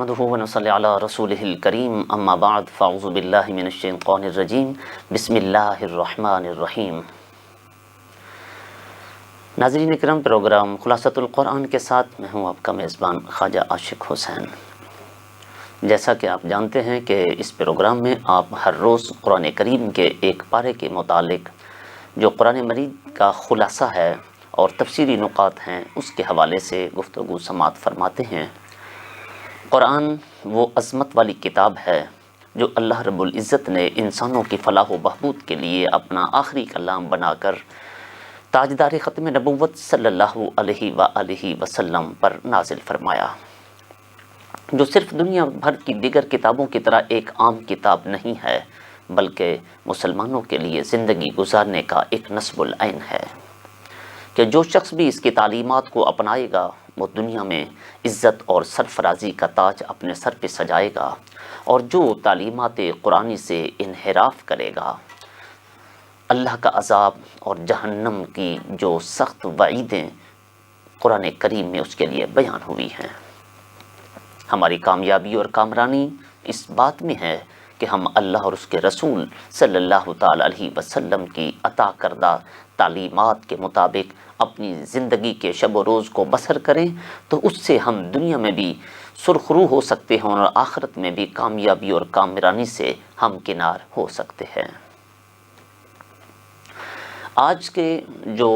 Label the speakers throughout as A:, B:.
A: نحمده ونصلي على رسوله الكريم اما بعد فاعوذ بالله من الشیطان الرجیم بسم اللہ الرحمن الرحیم۔ ناظرین کرام، پروگرام خلاصۃ القرآن کے ساتھ میں ہوں آپ کا میزبان خواجہ عاشق حسین۔ جیسا کہ آپ جانتے ہیں کہ اس پروگرام میں آپ ہر روز قرآن کریم کے ایک پارے کے متعلق جو قرآن مجید کا خلاصہ ہے اور تفسیری نکات ہیں اس کے حوالے سے گفتگو سماعت فرماتے ہیں۔ قرآن وہ عظمت والی کتاب ہے جو اللہ رب العزت نے انسانوں کی فلاح و بہبود کے لیے اپنا آخری کلام بنا کر تاجدار ختم نبوت صلی اللہ علیہ وآلہ وسلم پر نازل فرمایا، جو صرف دنیا بھر کی دیگر کتابوں کی طرح ایک عام کتاب نہیں ہے بلکہ مسلمانوں کے لیے زندگی گزارنے کا ایک نصب العین ہے کہ جو شخص بھی اس کی تعلیمات کو اپنائے گا وہ دنیا میں عزت اور سرفرازی کا تاج اپنے سر پہ سجائے گا، اور جو تعلیمات قرآنی سے انحراف کرے گا اللہ کا عذاب اور جہنم کی جو سخت وعیدیں قرآن کریم میں اس کے لیے بیان ہوئی ہیں۔ ہماری کامیابی اور کامرانی اس بات میں ہے کہ ہم اللہ اور اس کے رسول صلی اللہ تعالی علیہ وسلم کی عطا کردہ تعلیمات کے مطابق اپنی زندگی کے شب و روز کو بسر کریں، تو اس سے ہم دنیا میں بھی سرخرو ہو سکتے ہیں اور آخرت میں بھی کامیابی اور کامرانی سے ہم کنار ہو سکتے ہیں۔ آج کے جو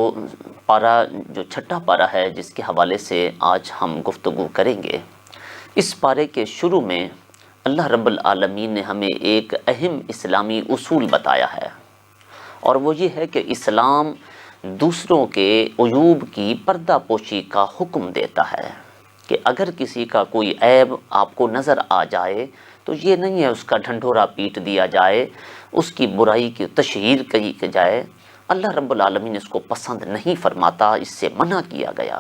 A: چھٹا پارہ ہے جس کے حوالے سے آج ہم گفتگو کریں گے، اس پارے کے شروع میں اللہ رب العالمین نے ہمیں ایک اہم اسلامی اصول بتایا ہے، اور وہ یہ ہے کہ اسلام دوسروں کے عیوب کی پردہ پوشی کا حکم دیتا ہے کہ اگر کسی کا کوئی عیب آپ کو نظر آ جائے تو یہ نہیں ہے اس کا ڈھنڈورا پیٹ دیا جائے، اس کی برائی کی تشہیر کی جائے۔ اللہ رب العالمین اس کو پسند نہیں فرماتا، اس سے منع کیا گیا،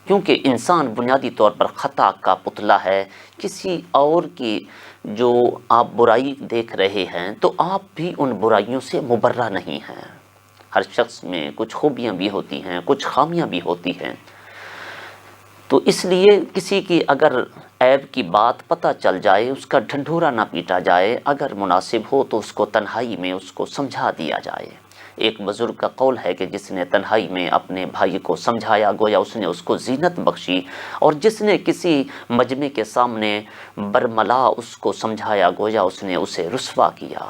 A: کیونکہ انسان بنیادی طور پر خطا کا پتلا ہے۔ کسی اور کی جو آپ برائی دیکھ رہے ہیں تو آپ بھی ان برائیوں سے مبرہ نہیں ہیں۔ ہر شخص میں کچھ خوبیاں بھی ہوتی ہیں، کچھ خامیاں بھی ہوتی ہیں، تو اس لیے کسی کی اگر عیب کی بات پتہ چل جائے اس کا ڈھنڈورا نہ پیٹا جائے، اگر مناسب ہو تو اس کو تنہائی میں اس کو سمجھا دیا جائے۔ ایک بزرگ کا قول ہے کہ جس نے تنہائی میں اپنے بھائی کو سمجھایا گویا اس نے اس کو زینت بخشی، اور جس نے کسی مجمع کے سامنے برملا اس کو سمجھایا گویا اس نے اسے رسوا کیا۔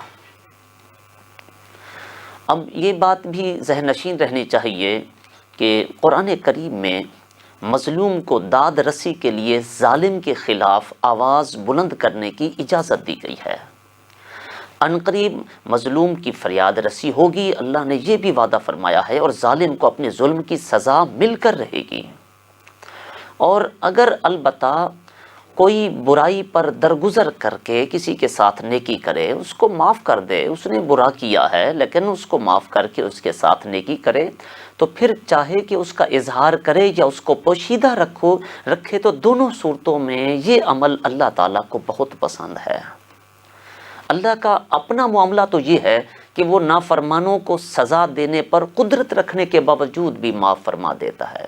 A: اب یہ بات بھی ذہن نشین رہنی چاہیے کہ قرآن کریم میں مظلوم کو داد رسی کے لیے ظالم کے خلاف آواز بلند کرنے کی اجازت دی گئی ہے۔ عنقریب مظلوم کی فریاد رسی ہوگی، اللہ نے یہ بھی وعدہ فرمایا ہے، اور ظالم کو اپنے ظلم کی سزا مل کر رہے گی۔ اور اگر البتہ کوئی برائی پر درگزر کر کے کسی کے ساتھ نیکی کرے، اس کو معاف کر دے، اس نے برا کیا ہے لیکن اس کو معاف کر کے اس کے ساتھ نیکی کرے، تو پھر چاہے کہ اس کا اظہار کرے یا اس کو پوشیدہ رکھے، تو دونوں صورتوں میں یہ عمل اللہ تعالیٰ کو بہت پسند ہے۔ اللہ کا اپنا معاملہ تو یہ ہے کہ وہ نافرمانوں کو سزا دینے پر قدرت رکھنے کے باوجود بھی معاف فرما دیتا ہے۔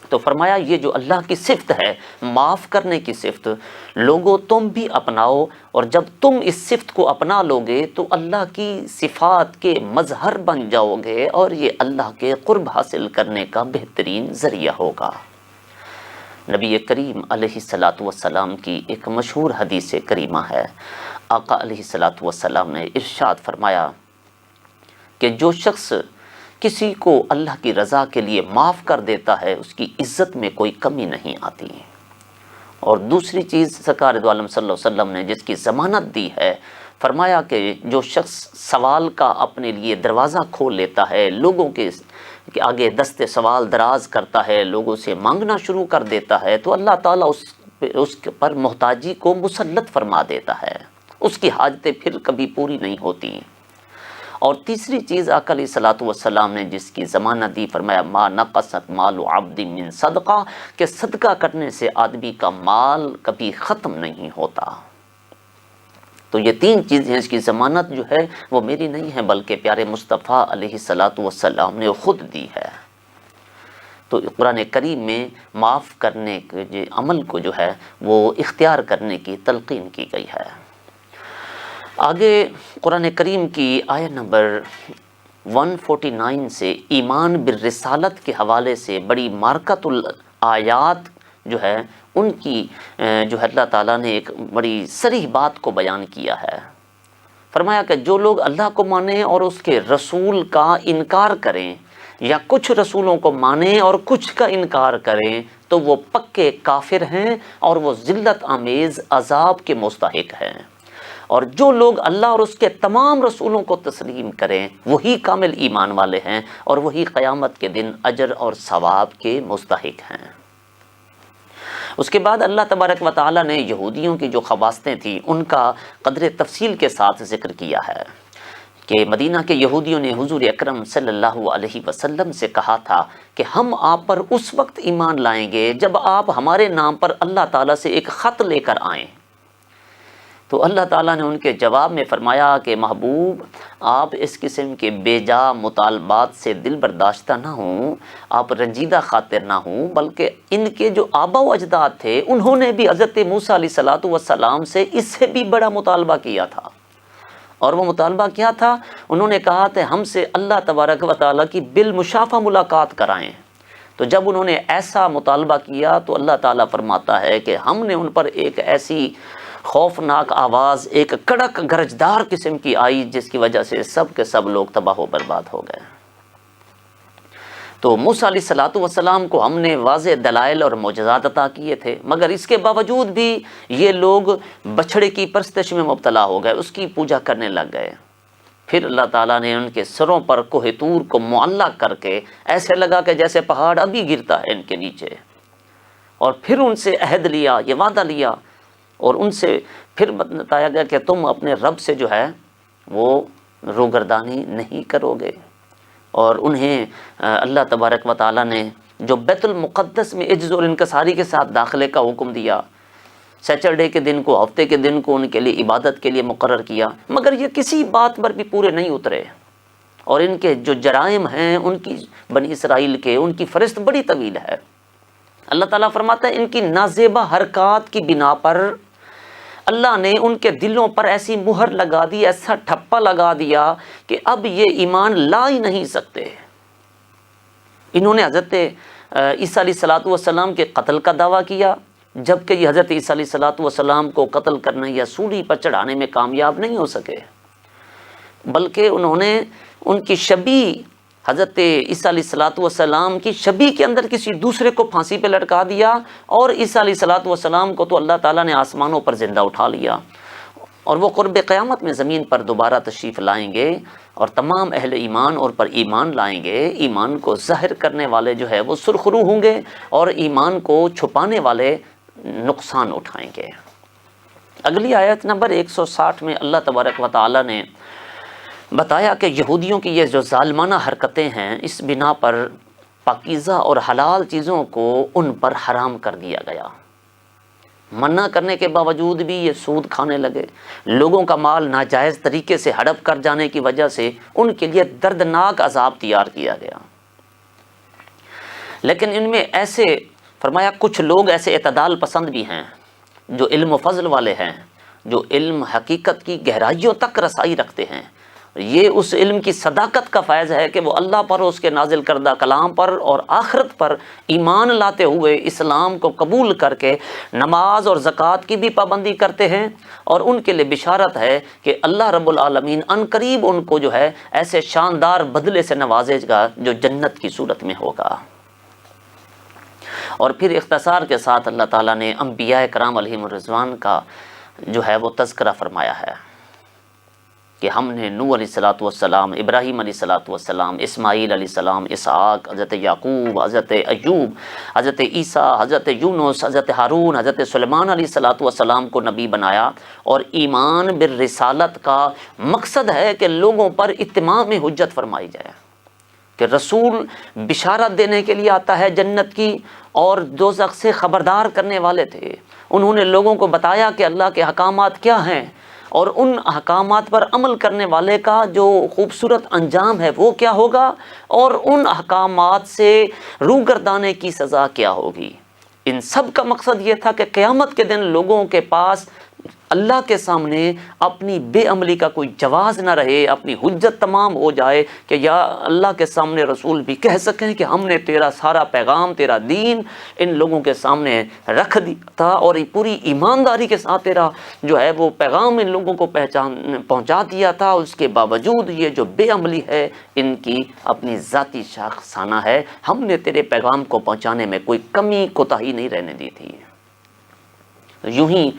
A: تو فرمایا یہ جو اللہ کی صفت ہے، معاف کرنے کی صفت، لوگوں تم بھی اپناؤ، اور جب تم اس صفت کو اپنا لو گے تو اللہ کی صفات کے مظہر بن جاؤ گے، اور یہ اللہ کے قرب حاصل کرنے کا بہترین ذریعہ ہوگا۔ نبی کریم علیہ الصلاۃ والسلام کی ایک مشہور حدیث کریمہ ہے۔ آقا علیہ الصلاۃ والسلام نے ارشاد فرمایا کہ جو شخص کسی کو اللہ کی رضا کے لیے معاف کر دیتا ہے اس کی عزت میں کوئی کمی نہیں آتی۔ اور دوسری چیز سرکار دو عالم صلی اللہ علیہ وسلم نے جس کی ضمانت دی ہے، فرمایا کہ جو شخص سوال کا اپنے لیے دروازہ کھول لیتا ہے، لوگوں کے آگے دست سوال دراز کرتا ہے، لوگوں سے مانگنا شروع کر دیتا ہے، تو اللہ تعالیٰ اس پر محتاجی کو مسلط فرما دیتا ہے، اس کی حاجتیں پھر کبھی پوری نہیں ہوتی۔ اور تیسری چیز آقا علیہ الصلوۃ والسلام نے جس کی ضمانت دی، فرمایا ما نقصت مال عبد من صدقہ، کہ صدقہ کرنے سے آدمی کا مال کبھی ختم نہیں ہوتا۔ تو یہ تین چیزیں اس کی ضمانت جو ہے وہ میری نہیں ہے بلکہ پیارے مصطفیٰ علیہ الصلوۃ والسلام نے خود دی ہے۔ تو قرآن کریم میں معاف کرنے کے عمل کو جو ہے وہ اختیار کرنے کی تلقین کی گئی ہے۔ آگے قرآن کریم کی آیت نمبر 149 سے ایمان بالرسالت کے حوالے سے بڑی مارکۃ الآیات جو ہے ان کی جو ہے اللہ تعالیٰ نے ایک بڑی صریح بات کو بیان کیا ہے۔ فرمایا کہ جو لوگ اللہ کو مانیں اور اس کے رسول کا انکار کریں، یا کچھ رسولوں کو مانیں اور کچھ کا انکار کریں، تو وہ پکے کافر ہیں اور وہ ذلت آمیز عذاب کے مستحق ہیں۔ اور جو لوگ اللہ اور اس کے تمام رسولوں کو تسلیم کریں وہی کامل ایمان والے ہیں اور وہی قیامت کے دن اجر اور ثواب کے مستحق ہیں۔ اس کے بعد اللہ تبارک و تعالیٰ نے یہودیوں کی جو خواستیں تھیں ان کا قدر تفصیل کے ساتھ ذکر کیا ہے کہ مدینہ کے یہودیوں نے حضور اکرم صلی اللہ علیہ وسلم سے کہا تھا کہ ہم آپ پر اس وقت ایمان لائیں گے جب آپ ہمارے نام پر اللہ تعالیٰ سے ایک خط لے کر آئیں۔ تو اللہ تعالیٰ نے ان کے جواب میں فرمایا کہ محبوب آپ اس قسم کے بے جا مطالبات سے دل برداشتہ نہ ہوں، آپ رنجیدہ خاطر نہ ہوں، بلکہ ان کے جو آبا و اجداد تھے انہوں نے بھی حضرت موسیٰ علیہ السلام سے اس سے بھی بڑا مطالبہ کیا تھا۔ اور وہ مطالبہ کیا تھا؟ انہوں نے کہا کہ ہم سے اللہ تبارک و تعالیٰ کی بالمشافہ ملاقات کرائیں۔ تو جب انہوں نے ایسا مطالبہ کیا تو اللہ تعالیٰ فرماتا ہے کہ ہم نے ان پر ایک ایسی خوفناک آواز، ایک کڑک گرجدار قسم کی آئی جس کی وجہ سے سب کے سب لوگ تباہ و برباد ہو گئے۔ تو موسیٰ علیہ السلام کو ہم نے واضح دلائل اور معجزات عطا کیے تھے، مگر اس کے باوجود بھی یہ لوگ بچھڑے کی پرستش میں مبتلا ہو گئے، اس کی پوجا کرنے لگ گئے۔ پھر اللہ تعالیٰ نے ان کے سروں پر کوہ طور کو معلق کر کے ایسے لگا کہ جیسے پہاڑ ابھی گرتا ہے ان کے نیچے، اور پھر ان سے عہد لیا، یہ وعدہ لیا، اور ان سے پھر بتایا گیا کہ تم اپنے رب سے جو ہے وہ روگردانی نہیں کرو گے۔ اور انہیں اللہ تبارک و تعالیٰ نے جو بیت المقدس میں عجز اور انکساری کے ساتھ داخلے کا حکم دیا، سیچرڈے کے دن کو، ہفتے کے دن کو ان کے لیے عبادت کے لیے مقرر کیا، مگر یہ کسی بات پر بھی پورے نہیں اترے، اور ان کے جو جرائم ہیں ان کی بنی اسرائیل کے، ان کی فہرست بڑی طویل ہے۔ اللہ تعالیٰ فرماتا ہے ان کی نازیبہ حرکات کی بنا پر اللہ نے ان کے دلوں پر ایسی مہر لگا دی، ایسا ٹھپا لگا دیا کہ اب یہ ایمان لا ہی نہیں سکتے۔ انہوں نے حضرت عیسیٰ علیہ السلام کے قتل کا دعویٰ کیا، جبکہ یہ حضرت عیسیٰ علیہ السلام کو قتل کرنے یا سولی پر چڑھانے میں کامیاب نہیں ہو سکے، بلکہ انہوں نے ان کی شبیہ حضرت عیسیٰ علیہ السلام کی شبیہ کے اندر کسی دوسرے کو پھانسی پہ لٹکا دیا، اور عیسیٰ علیہ السلام کو تو اللہ تعالیٰ نے آسمانوں پر زندہ اٹھا لیا، اور وہ قرب قیامت میں زمین پر دوبارہ تشریف لائیں گے، اور تمام اہل ایمان اور پر ایمان لائیں گے۔ ایمان کو ظاہر کرنے والے جو ہے وہ سرخرو ہوں گے، اور ایمان کو چھپانے والے نقصان اٹھائیں گے۔ اگلی آیت نمبر 160 میں اللہ تبارک و تعالیٰ نے بتایا کہ یہودیوں کی یہ جو ظالمانہ حرکتیں ہیں، اس بنا پر پاکیزہ اور حلال چیزوں کو ان پر حرام کر دیا گیا۔ منع کرنے کے باوجود بھی یہ سود کھانے لگے، لوگوں کا مال ناجائز طریقے سے ہڑپ کر جانے کی وجہ سے ان کے لیے دردناک عذاب تیار کیا گیا۔ لیکن ان میں ایسے فرمایا کچھ لوگ ایسے اعتدال پسند بھی ہیں جو علم و فضل والے ہیں، جو علم حقیقت کی گہرائیوں تک رسائی رکھتے ہیں۔ یہ اس علم کی صداقت کا فیض ہے کہ وہ اللہ پر، اس کے نازل کردہ کلام پر اور آخرت پر ایمان لاتے ہوئے اسلام کو قبول کر کے نماز اور زکوٰۃ کی بھی پابندی کرتے ہیں، اور ان کے لیے بشارت ہے کہ اللہ رب العالمین ان قریب ان کو جو ہے ایسے شاندار بدلے سے نوازے گا جو جنت کی صورت میں ہوگا۔ اور پھر اختصار کے ساتھ اللہ تعالیٰ نے انبیاء کرام علیہم الرضوان کا جو ہے وہ تذکرہ فرمایا ہے کہ ہم نے نوح علیہ السلام، ابراہیم علیہ السلام، اسماعیل علیہ السلام، اسحاق، حضرت یعقوب، حضرت ایوب، حضرت عیسیٰ، حضرت یونس، حضرت ہارون، حضرت سلیمان علیہ السلام کو نبی بنایا۔ اور ایمان بالرسالت کا مقصد ہے کہ لوگوں پر اتمام حجت فرمائی جائے، کہ رسول بشارت دینے کے لیے آتا ہے جنت کی، اور دوزخ سے خبردار کرنے والے تھے۔ انہوں نے لوگوں کو بتایا کہ اللہ کے احکامات کیا ہیں، اور ان احکامات پر عمل کرنے والے کا جو خوبصورت انجام ہے وہ کیا ہوگا، اور ان احکامات سے روگردانے کی سزا کیا ہوگی۔ ان سب کا مقصد یہ تھا کہ قیامت کے دن لوگوں کے پاس اللہ کے سامنے اپنی بے عملی کا کوئی جواز نہ رہے، اپنی حجت تمام ہو جائے کہ یا اللہ کے سامنے رسول بھی کہہ سکیں کہ ہم نے تیرا سارا پیغام، تیرا دین ان لوگوں کے سامنے رکھ دیا تھا، اور پوری ایمانداری کے ساتھ تیرا جو ہے وہ پیغام ان لوگوں کو پہنچا دیا تھا۔ اس کے باوجود یہ جو بے عملی ہے ان کی اپنی ذاتی شاخسانہ ہے، ہم نے تیرے پیغام کو پہنچانے میں کوئی کمی کوتاہی نہیں رہنے دی تھی۔ یوں ہی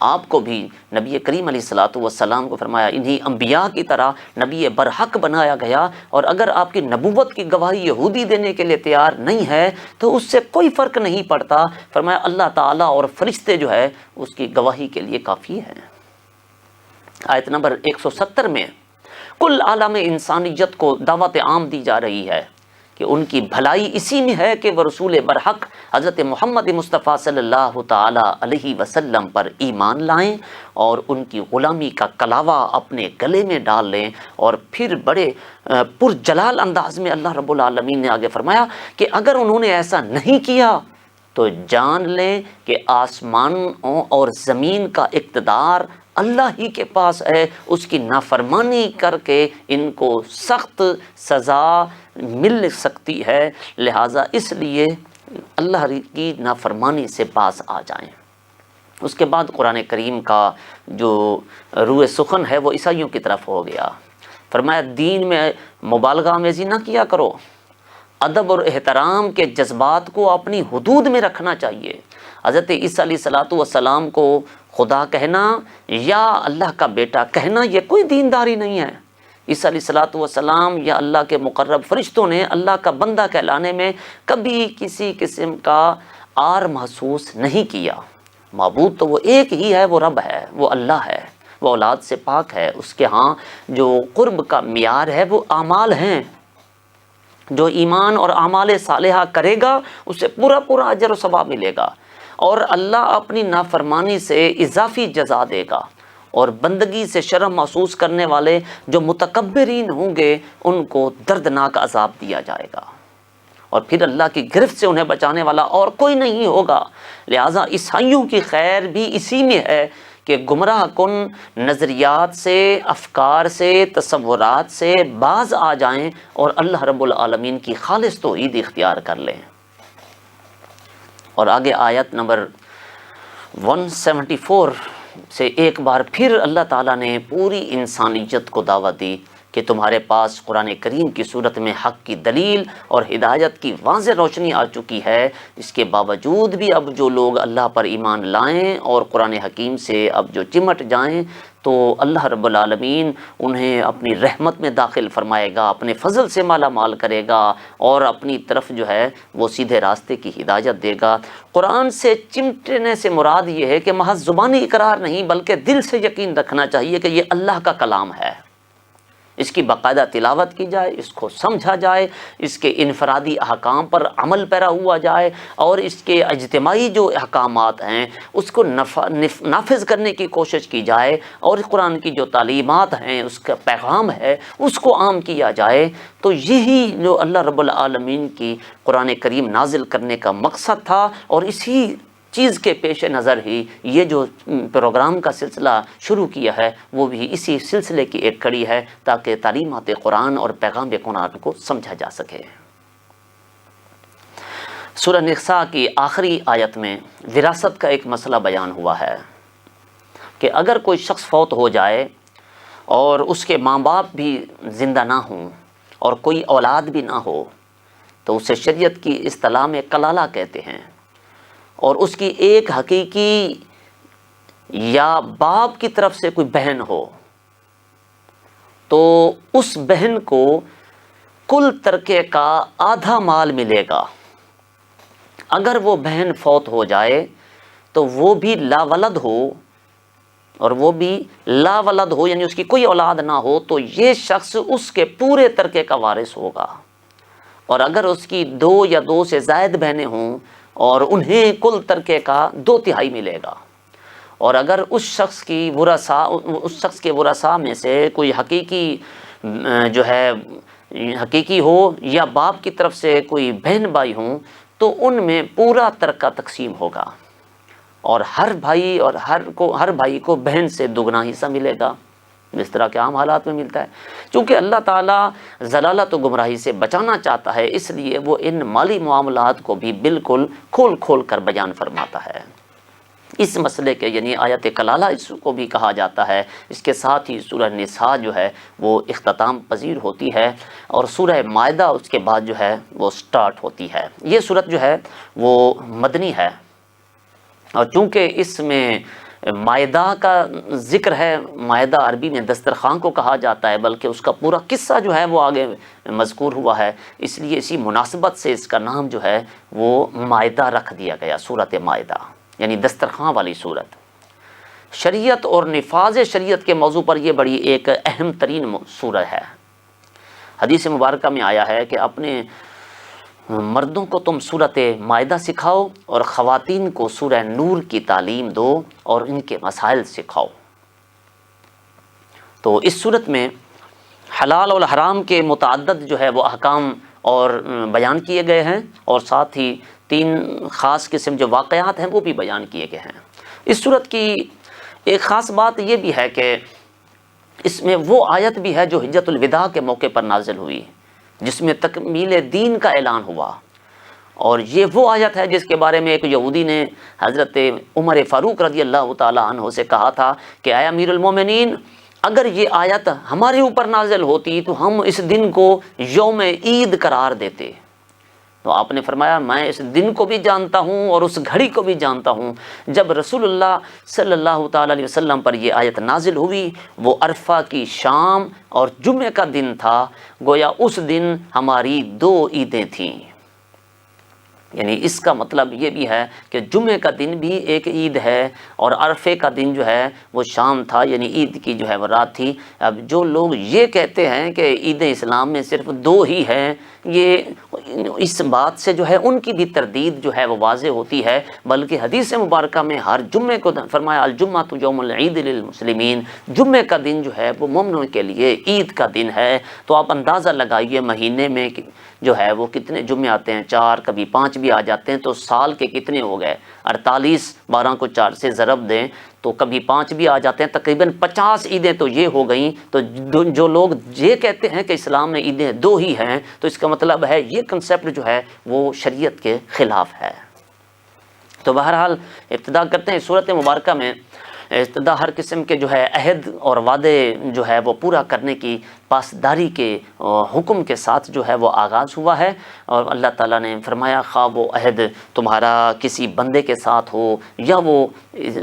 A: آپ کو بھی نبی کریم علیہ الصلوۃ والسلام کو فرمایا انہی انبیاء کی طرح نبی برحق بنایا گیا، اور اگر آپ کی نبوت کی گواہی یہودی دینے کے لیے تیار نہیں ہے تو اس سے کوئی فرق نہیں پڑتا، فرمایا اللہ تعالیٰ اور فرشتے جو ہے اس کی گواہی کے لیے کافی ہے۔ آیت نمبر 170 میں کل عالم انسانیت کو دعوت عام دی جا رہی ہے کہ ان کی بھلائی اسی میں ہے کہ وہ رسول برحق حضرت محمد مصطفیٰ صلی اللہ تعالی علیہ وسلم پر ایمان لائیں اور ان کی غلامی کا کلاوہ اپنے گلے میں ڈال لیں۔ اور پھر بڑے پرجلال انداز میں اللہ رب العالمین نے آگے فرمایا کہ اگر انہوں نے ایسا نہیں کیا تو جان لیں کہ آسمانوں اور زمین کا اقتدار اللہ ہی کے پاس ہے، اس کی نافرمانی کر کے ان کو سخت سزا مل سکتی ہے، لہٰذا اس لیے اللہ کی نافرمانی سے باز آ جائیں۔ اس کے بعد قرآن کریم کا جو روح سخن ہے وہ عیسائیوں کی طرف ہو گیا۔ فرمایا دین میں مبالغہ آمیزی نہ کیا کرو، ادب اور احترام کے جذبات کو اپنی حدود میں رکھنا چاہیے۔ حضرت عیسیٰ علیہ الصلوۃ والسلام کو خدا کہنا یا اللہ کا بیٹا کہنا یہ کوئی دینداری نہیں ہے۔ عیسیٰ علیہ الصلوۃ والسلام یا اللہ کے مقرب فرشتوں نے اللہ کا بندہ کہلانے میں کبھی کسی قسم کا عار محسوس نہیں کیا۔ معبود تو وہ ایک ہی ہے، وہ رب ہے، وہ اللہ ہے، وہ اولاد سے پاک ہے۔ اس کے ہاں جو قرب کا معیار ہے وہ اعمال ہیں۔ جو ایمان اور اعمال صالحہ کرے گا اسے پورا پورا اجر و ثواب ملے گا، اور اللہ اپنی نافرمانی سے اضافی جزا دے گا، اور بندگی سے شرم محسوس کرنے والے جو متکبرین ہوں گے ان کو دردناک عذاب دیا جائے گا، اور پھر اللہ کی گرفت سے انہیں بچانے والا اور کوئی نہیں ہوگا۔ لہٰذا عیسائیوں کی خیر بھی اسی میں ہے کہ گمراہ کن نظریات سے، افکار سے، تصورات سے باز آ جائیں اور اللہ رب العالمین کی خالص توحید اختیار کر لیں۔ اور آگے آیت نمبر 174 سے ایک بار پھر اللہ تعالیٰ نے پوری انسانیت کو دعوت دی کہ تمہارے پاس قرآن کریم کی صورت میں حق کی دلیل اور ہدایت کی واضح روشنی آ چکی ہے، اس کے باوجود بھی اب جو لوگ اللہ پر ایمان لائیں اور قرآن حکیم سے اب جو چمٹ جائیں تو اللہ رب العالمین انہیں اپنی رحمت میں داخل فرمائے گا، اپنے فضل سے مالا مال کرے گا، اور اپنی طرف جو ہے وہ سیدھے راستے کی ہدایت دے گا۔ قرآن سے چمٹنے سے مراد یہ ہے کہ محض زبانی اقرار نہیں بلکہ دل سے یقین رکھنا چاہیے کہ یہ اللہ کا کلام ہے، اس کی باقاعدہ تلاوت کی جائے، اس کو سمجھا جائے، اس کے انفرادی احکام پر عمل پیرا ہوا جائے، اور اس کے اجتماعی جو احکامات ہیں اس کو نافذ کرنے کی کوشش کی جائے، اور قرآن کی جو تعلیمات ہیں اس کا پیغام ہے اس کو عام کیا جائے۔ تو یہی جو اللہ رب العالمین کی قرآن کریم نازل کرنے کا مقصد تھا، اور اسی چیز کے پیش نظر ہی یہ جو پروگرام کا سلسلہ شروع کیا ہے وہ بھی اسی سلسلے کی ایک کڑی ہے تاکہ تعلیمات قرآن اور پیغام قرآن کو سمجھا جا سکے۔ سورہ نساء کی آخری آیت میں وراثت کا ایک مسئلہ بیان ہوا ہے کہ اگر کوئی شخص فوت ہو جائے اور اس کے ماں باپ بھی زندہ نہ ہوں اور کوئی اولاد بھی نہ ہو تو اسے شریعت کی اصطلاح میں کلالہ کہتے ہیں، اور اس کی ایک حقیقی یا باپ کی طرف سے کوئی بہن ہو تو اس بہن کو کل ترکے کا آدھا مال ملے گا۔ اگر وہ بہن فوت ہو جائے تو وہ بھی لا ولد ہو، اور وہ بھی لا ولد ہو یعنی اس کی کوئی اولاد نہ ہو، تو یہ شخص اس کے پورے ترکے کا وارث ہوگا۔ اور اگر اس کی 2 یا 2 سے زائد بہنیں ہوں اور انہیں کل ترکے کا 2/3 ملے گا، اور اگر اس شخص کے ورثاء میں سے کوئی حقیقی ہو یا باپ کی طرف سے کوئی بہن بھائی ہوں تو ان میں پورا ترکہ تقسیم ہوگا، اور ہر بھائی کو بہن سے دگنا حصہ ملے گا، جس طرح کے عام حالات میں ملتا ہے۔ چونکہ اللہ تعالیٰ ضلالت و گمراہی سے بچانا چاہتا ہے، اس لیے وہ ان مالی معاملات کو بھی بالکل کھول کر بیان فرماتا ہے۔ اس مسئلے کے یعنی آیت کلالہ اس کو بھی کہا جاتا ہے۔ اس کے ساتھ ہی سورہ نساء جو ہے وہ اختتام پذیر ہوتی ہے، اور سورہ مائدہ اس کے بعد جو ہے وہ سٹارٹ ہوتی ہے۔ یہ سورت جو ہے وہ مدنی ہے، اور چونکہ اس میں مائدہ کا ذکر ہے، مائدہ عربی میں دسترخوان کو کہا جاتا ہے، بلکہ اس کا پورا قصہ جو ہے وہ آگے مذکور ہوا ہے، اس لیے اسی مناسبت سے اس کا نام جو ہے وہ مائدہ رکھ دیا گیا، سورۃ مائدہ، یعنی دسترخوان والی سورت۔ شریعت اور نفاذ شریعت کے موضوع پر یہ بڑی ایک اہم ترین سورت ہے۔ حدیث مبارکہ میں آیا ہے کہ اپنے مردوں کو تم سورۃ مائدہ سکھاؤ اور خواتین کو سورہ نور کی تعلیم دو اور ان کے مسائل سکھاؤ۔ تو اس سورت میں حلال اور حرام کے متعدد جو ہے وہ احکام اور بیان کیے گئے ہیں، اور ساتھ ہی 3 خاص قسم جو واقعات ہیں وہ بھی بیان کیے گئے ہیں۔ اس سورت کی ایک خاص بات یہ بھی ہے کہ اس میں وہ آیت بھی ہے جو حجۃ الوداع کے موقع پر نازل ہوئی، جس میں تکمیل دین کا اعلان ہوا، اور یہ وہ آیت ہے جس کے بارے میں ایک یہودی نے حضرت عمر فاروق رضی اللہ تعالی عنہ سے کہا تھا کہ اے امیر المومنین، اگر یہ آیت ہمارے اوپر نازل ہوتی تو ہم اس دن کو یوم عید قرار دیتے۔ تو آپ نے فرمایا میں اس دن کو بھی جانتا ہوں اور اس گھڑی کو بھی جانتا ہوں جب رسول اللہ صلی اللہ تعالی علیہ وسلم پر یہ آیت نازل ہوئی، وہ عرفہ کی شام اور جمعہ کا دن تھا، گویا اس دن ہماری 2 عیدیں تھیں۔ یعنی اس کا مطلب یہ بھی ہے کہ جمعہ کا دن بھی ایک عید ہے، اور عرفے کا دن جو ہے وہ شام تھا، یعنی عید کی جو ہے وہ رات تھی۔ اب جو لوگ یہ کہتے ہیں کہ عید اسلام میں صرف 2 ہی ہیں، یہ اس بات سے جو ہے ان کی بھی تردید جو ہے وہ واضح ہوتی ہے، بلکہ حدیث مبارکہ میں ہر جمعے کو فرمایا الجمعۃ یوم العید للمسلمین، جمعے کا دن جو ہے وہ مومنوں کے لیے عید کا دن ہے۔ تو آپ اندازہ لگائیے مہینے میں جو ہے وہ کتنے جمعے آتے ہیں، 4 کبھی 5 بھی آ جاتے ہیں، تو سال کے کتنے ہو گئے، 48، 12 کو 4 سے ضرب دیں تو کبھی 5 بھی آ جاتے ہیں، تقریباً 50 عیدیں تو یہ ہو گئیں۔ تو جو لوگ یہ کہتے ہیں کہ اسلام میں عیدیں 2 ہی ہیں، تو اس کا مطلب ہے یہ کنسیپٹ جو ہے وہ شریعت کے خلاف ہے۔ تو بہرحال ابتدا کرتے ہیں سورۃ مبارکہ میں، ابتدا ہر قسم کے جو ہے عہد اور وعدے جو ہے وہ پورا کرنے کی پاسداری کے حکم کے ساتھ جو ہے وہ آغاز ہوا ہے، اور اللہ تعالیٰ نے فرمایا خواہ وہ عہد تمہارا کسی بندے کے ساتھ ہو یا وہ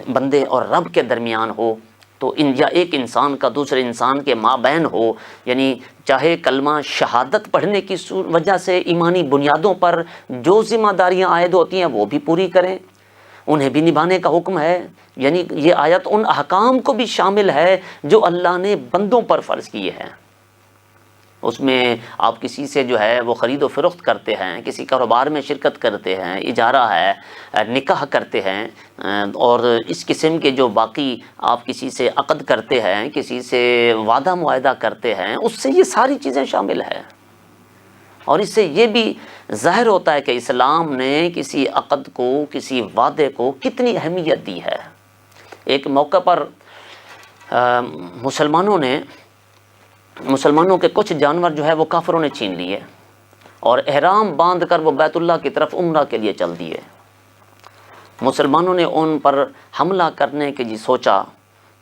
A: بندے اور رب کے درمیان ہو، تو یا ایک انسان کا دوسرے انسان کے مابین ہو، یعنی چاہے کلمہ شہادت پڑھنے کی وجہ سے ایمانی بنیادوں پر جو ذمہ داریاں عائد ہوتی ہیں وہ بھی پوری کریں، انہیں بھی نبھانے کا حکم ہے۔ یعنی یہ آیت ان احکام کو بھی شامل ہے جو اللہ نے بندوں پر فرض کیے ہیں۔ اس میں آپ کسی سے جو ہے وہ خرید و فروخت کرتے ہیں، کسی کاروبار میں شرکت کرتے ہیں، اجارہ ہے، نکاح کرتے ہیں، اور اس قسم کے جو باقی آپ کسی سے عقد کرتے ہیں، کسی سے وعدہ معاہدہ کرتے ہیں، اس سے یہ ساری چیزیں شامل ہیں۔ اور اس سے یہ بھی ظاہر ہوتا ہے کہ اسلام نے کسی عقد کو، کسی وعدے کو کتنی اہمیت دی ہے۔ ایک موقع پر مسلمانوں کے کچھ جانور جو ہے وہ کافروں نے چھین لیے، اور احرام باندھ کر وہ بیت اللہ کی طرف عمرہ کے لیے چل دیے۔ مسلمانوں نے ان پر حملہ کرنے کے لیے سوچا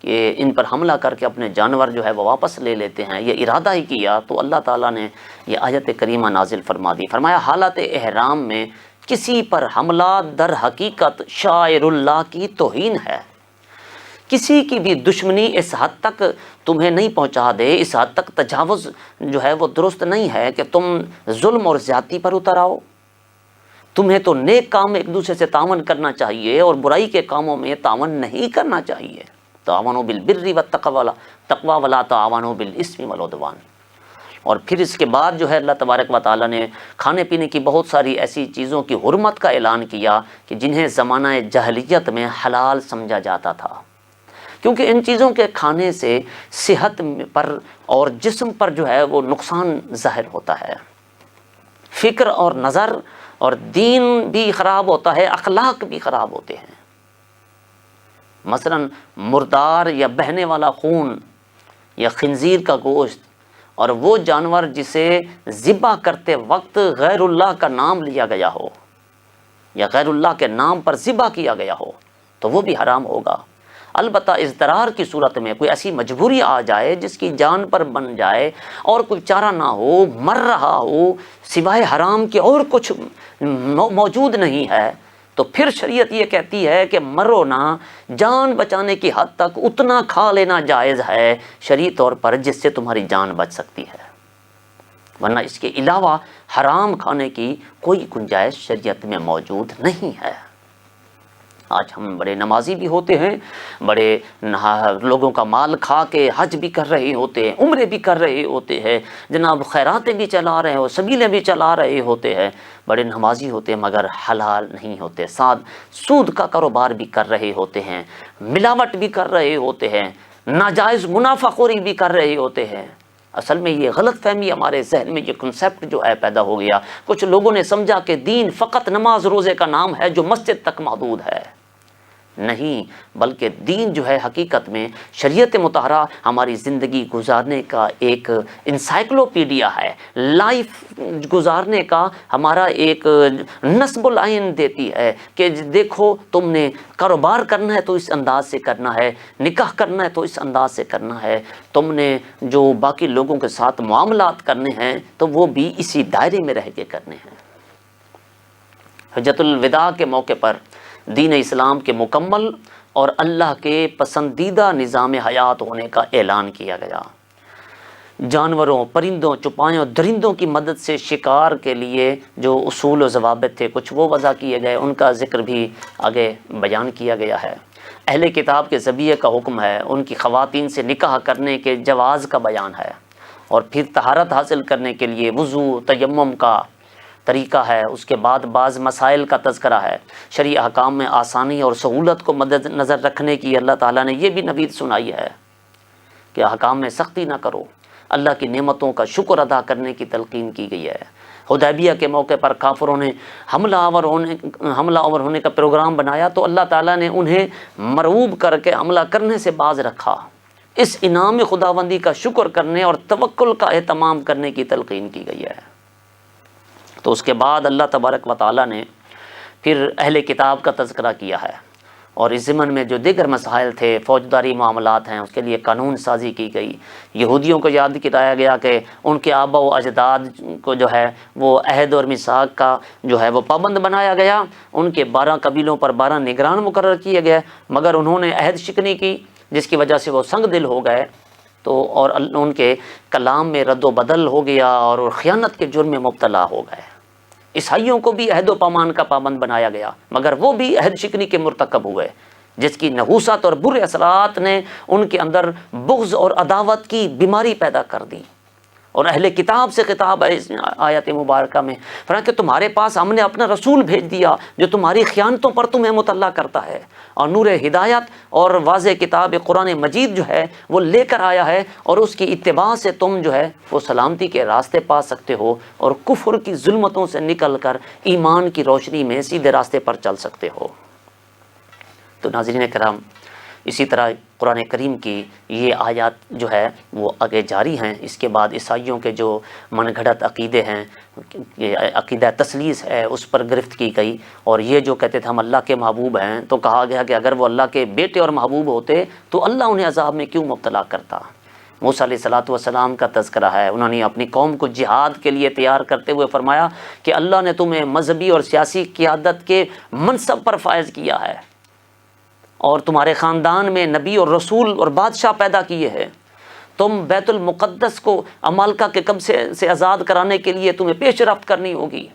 A: کہ ان پر حملہ کر کے اپنے جانور جو ہے وہ واپس لے لیتے ہیں، یہ ارادہ ہی کیا تو اللہ تعالیٰ نے یہ آیت کریمہ نازل فرما دی۔ فرمایا حالت احرام میں کسی پر حملہ در حقیقت شاعر اللہ کی توہین ہے۔ کسی کی بھی دشمنی اس حد تک تمہیں نہیں پہنچا دے، اس حد تک تجاوز جو ہے وہ درست نہیں ہے کہ تم ظلم اور زیادتی پر اتر آؤ۔ تمہیں تو نیک کام ایک دوسرے سے تعاون کرنا چاہیے اور برائی کے کاموں میں تعاون نہیں کرنا چاہیے۔ تعاونوا بالبر والتقوی ولا تعاونوا بالاثم والعدوان۔ اور پھر اس کے بعد جو ہے اللہ تبارک و تعالیٰ نے کھانے پینے کی بہت ساری ایسی چیزوں کی حرمت کا اعلان کیا کہ جنہیں زمانہ جاہلیت میں حلال سمجھا جاتا تھا، کیونکہ ان چیزوں کے کھانے سے صحت پر اور جسم پر جو ہے وہ نقصان ظاہر ہوتا ہے، فکر اور نظر اور دین بھی خراب ہوتا ہے، اخلاق بھی خراب ہوتے ہیں۔ مثلا مردار یا بہنے والا خون یا خنزیر کا گوشت، اور وہ جانور جسے ذبح کرتے وقت غیر اللہ کا نام لیا گیا ہو یا غیر اللہ کے نام پر ذبح کیا گیا ہو تو وہ بھی حرام ہوگا۔ البتہ اضطرار کی صورت میں کوئی ایسی مجبوری آ جائے جس کی جان پر بن جائے اور کوئی چارہ نہ ہو، مر رہا ہو، سوائے حرام کے اور کچھ موجود نہیں ہے، تو پھر شریعت یہ کہتی ہے کہ مرو نہ، جان بچانے کی حد تک اتنا کھا لینا جائز ہے شرعی طور پر جس سے تمہاری جان بچ سکتی ہے، ورنہ اس کے علاوہ حرام کھانے کی کوئی گنجائش شریعت میں موجود نہیں ہے۔ آج ہم بڑے نمازی بھی ہوتے ہیں، بڑے لوگوں کا مال کھا کے حج بھی کر رہے ہوتے ہیں، عمرے بھی کر رہے ہوتے ہیں، جناب خیراتیں بھی چلا رہے ہیں، سبیلیں بھی چلا رہے ہوتے ہیں، بڑے نمازی ہوتے ہیں، مگر حلال نہیں ہوتے، ساتھ سود کا کاروبار بھی کر رہے ہوتے ہیں، ملاوٹ بھی کر رہے ہوتے ہیں، ناجائز منافع خوری بھی کر رہے ہوتے ہیں۔ اصل میں یہ غلط فہمی ہمارے ذہن میں یہ کنسیپٹ جو ہے پیدا ہو گیا، کچھ لوگوں نے سمجھا کہ دین فقط نماز روزے کا نام ہے جو مسجد تک محدود ہے۔ نہیں، بلکہ دین جو ہے حقیقت میں شریعت مطہرہ ہماری زندگی گزارنے کا ایک انسائکلوپیڈیا ہے، لائف گزارنے کا ہمارا ایک نصب العین دیتی ہے کہ دیکھو تم نے کاروبار کرنا ہے تو اس انداز سے کرنا ہے، نکاح کرنا ہے تو اس انداز سے کرنا ہے، تم نے جو باقی لوگوں کے ساتھ معاملات کرنے ہیں تو وہ بھی اسی دائرے میں رہ کے کرنے ہیں۔ حجۃ الوداع کے موقع پر دین اسلام کے مکمل اور اللہ کے پسندیدہ نظام حیات ہونے کا اعلان کیا گیا۔ جانوروں، پرندوں، چوپایوں، درندوں کی مدد سے شکار کے لیے جو اصول و ضوابط تھے کچھ وہ وضع کیے گئے، ان کا ذکر بھی آگے بیان کیا گیا ہے۔ اہل کتاب کے ذبیحے کا حکم ہے، ان کی خواتین سے نکاح کرنے کے جواز کا بیان ہے، اور پھر طہارت حاصل کرنے کے لیے وضو، تیمم کا طریقہ ہے۔ اس کے بعد بعض مسائل کا تذکرہ ہے۔ شرعی احکام میں آسانی اور سہولت کو مد نظر رکھنے کی اللہ تعالیٰ نے یہ بھی نوید سنائی ہے کہ احکام میں سختی نہ کرو، اللہ کی نعمتوں کا شکر ادا کرنے کی تلقین کی گئی ہے۔ حدیبیہ کے موقع پر کافروں نے حملہ آور ہونے کا پروگرام بنایا تو اللہ تعالیٰ نے انہیں مرعوب کر کے حملہ کرنے سے باز رکھا۔ اس انعام خداوندی کا شکر کرنے اور توکل کا اہتمام کرنے کی تلقین کی گئی ہے۔ تو اس کے بعد اللہ تبارک و تعالیٰ نے پھر اہل کتاب کا تذکرہ کیا ہے، اور اس ضمن میں جو دیگر مسائل تھے، فوجداری معاملات ہیں، اس کے لیے قانون سازی کی گئی۔ یہودیوں کو یاد کرایا گیا کہ ان کے آبا و اجداد کو جو ہے وہ عہد اور میثاق کا جو ہے وہ پابند بنایا گیا، ان کے 12 قبیلوں پر 12 نگران مقرر کیے گئے، مگر انہوں نے عہد شکنی کی جس کی وجہ سے وہ سنگ دل ہو گئے، تو اور ان کے کلام میں رد و بدل ہو گیا اور خیانت کے جرم میں مبتلا ہو گئے۔ عیسائیوں کو بھی عہد و پیمان کا پابند بنایا گیا، مگر وہ بھی عہد شکنی کے مرتکب ہوئے، جس کی نحوست اور برے اثرات نے ان کے اندر بغض اور عداوت کی بیماری پیدا کر دی۔ اور اہل کتاب سے خطاب ہے اس آیت مبارکہ میں، فرمایا کہ تمہارے پاس ہم نے اپنا رسول بھیج دیا جو تمہاری خیانتوں پر تمہیں مطلع کرتا ہے، اور نور ہدایت اور واضح کتاب قرآن مجید جو ہے وہ لے کر آیا ہے، اور اس کی اتباع سے تم جو ہے وہ سلامتی کے راستے پا سکتے ہو، اور کفر کی ظلمتوں سے نکل کر ایمان کی روشنی میں سیدھے راستے پر چل سکتے ہو۔ تو ناظرین کرام، اسی طرح قرآن کریم کی یہ آیات جو ہے وہ آگے جاری ہیں۔ اس کے بعد عیسائیوں کے جو من گھڑت عقیدے ہیں، عقیدہ تثلیث ہے، اس پر گرفت کی گئی، اور یہ جو کہتے تھے ہم اللہ کے محبوب ہیں، تو کہا گیا کہ اگر وہ اللہ کے بیٹے اور محبوب ہوتے تو اللہ انہیں عذاب میں کیوں مبتلا کرتا۔ موسیٰ علیہ السلام کا تذکرہ ہے، انہوں نے اپنی قوم کو جہاد کے لیے تیار کرتے ہوئے فرمایا کہ اللہ نے تمہیں مذہبی اور سیاسی قیادت کے منصب پر فائز کیا ہے، اور تمہارے خاندان میں نبی اور رسول اور بادشاہ پیدا کیے ہیں، تم بیت المقدس کو عمالقہ کے قبضے سے آزاد کرانے کے لیے تمہیں پیش رفت کرنی ہوگی۔